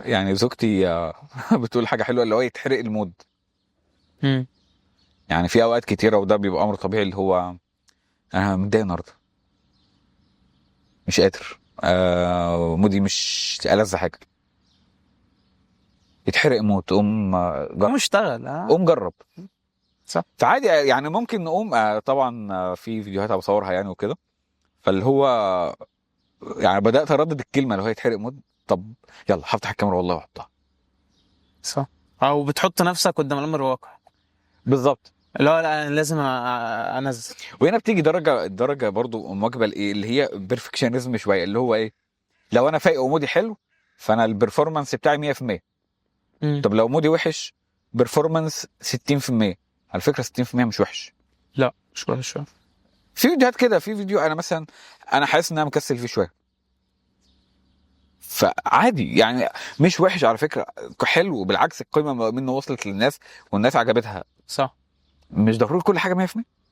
يعني زوجتي بتقول حاجه حلوه اللي هو يتحرق المود. مم. يعني في اوقات كتيره وده بيبقى امر طبيعي اللي هو انا متضايق النهارده مش قادر مودي مش ألذ حاجه، يتحرق مود تقوم قوم اشتغل. قوم جرب. صح. فعادي يعني ممكن نقوم طبعا في فيديوهات أنا بصورها يعني وكده، فاللي هو يعني بدات اردد الكلمه اللي هو يتحرق مود. طب يلا هفتح الكاميرا والله واحطها. صح. او بتحط نفسك قدام الامر الواقع، بالظبط. اللي هو لا انا لازم انزل. وهنا بتيجي الدرجه برضو مواكبه لايه اللي هي بيرفكشنزم شويه، اللي هو ايه، لو انا فايق ومودي حلو فانا البرفورمانس بتاعي 100%. مم. طب لو مودي وحش برفورمانس 60%. على فكره 60% مش وحش. لا مش وحش. في فيديوهات كده، في فيديو انا مثلا انا حاسس ان انا مكسل فيه شويه، فعادي يعني مش وحش على فكره، حلو بالعكس، القيمه منه وصلت للناس والناس عجبتها. صح. مش ضروري كل حاجه 100%.